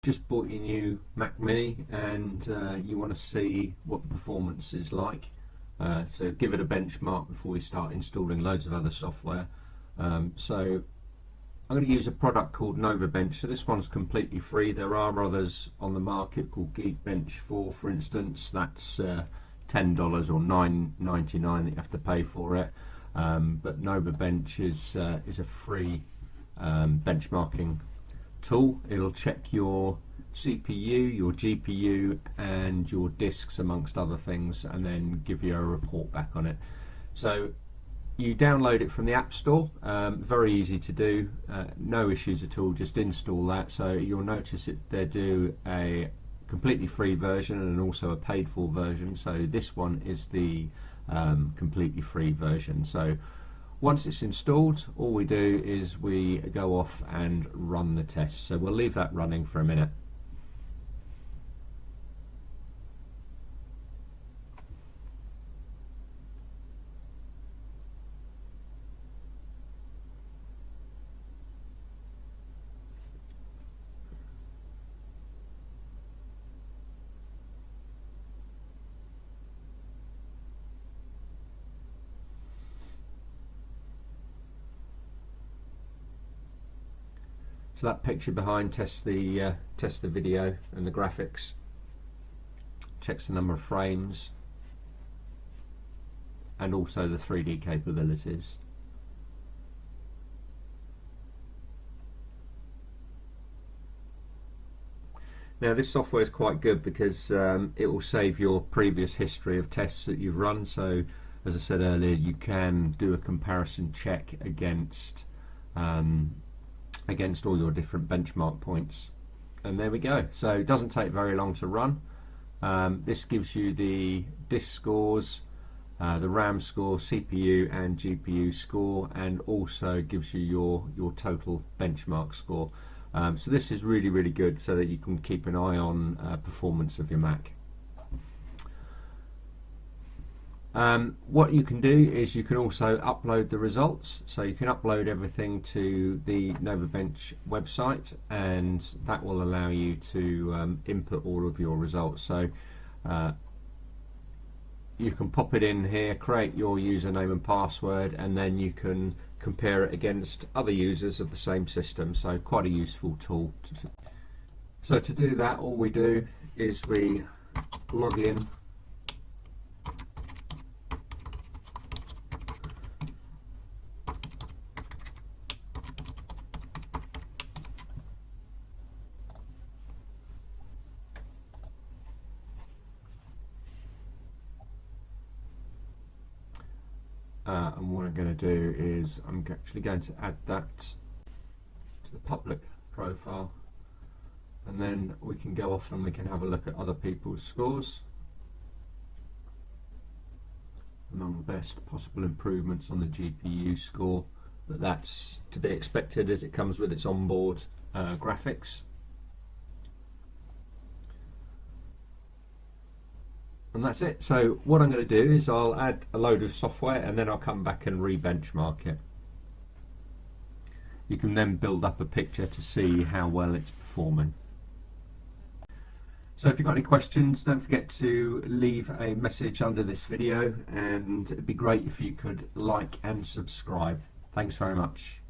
just bought your new Mac Mini and you want to see what the performance is like, so give it a benchmark before you start installing loads of other software. So I'm going to use a product called Novabench. So this one's completely free. There are others on the market called Geekbench 4, for instance. That's $10 or $9.99 that you have to pay for it. But Novabench is a free benchmarking tool. It'll check your CPU, your GPU and your disks amongst other things, and then give you a report back on it. So you download it from the App Store, very easy to do, no issues at all, just install that. So you'll notice it, they do a completely free version and also a paid for version. So this one is the completely free version. So once it's installed, all we do is we go off and run the test. So we'll leave that running for a minute. So that picture behind tests the video and the graphics, checks the number of frames and also the 3D capabilities. Now this software is quite good because it will save your previous history of tests that you've run. So as I said earlier, you can do a comparison check against all your different benchmark points, and there we go. So it doesn't take very long to run. This gives you the disk scores, the RAM score, CPU and GPU score, and also gives you your total benchmark score. So this is really, really good so that you can keep an eye on performance of your Mac. What you can do is you can also upload the results. So you can upload everything to the Novabench website, and that will allow you to input all of your results. So you can pop it in here, create your username and password, and then you can compare it against other users of the same system. So quite a useful tool. So to do that, all we do is we log in. And what I'm going to do is I'm actually going to add that to the public profile, and then we can go off and we can have a look at other people's scores. Among the best possible improvements on the GPU score, but that's to be expected as it comes with its onboard graphics. And that's it. So what I'm going to do is I'll add a load of software and then I'll come back and re-benchmark it. You can then build up a picture to see how well it's performing. So if you've got any questions, don't forget to leave a message under this video, and it'd be great if you could like and subscribe. Thanks very much.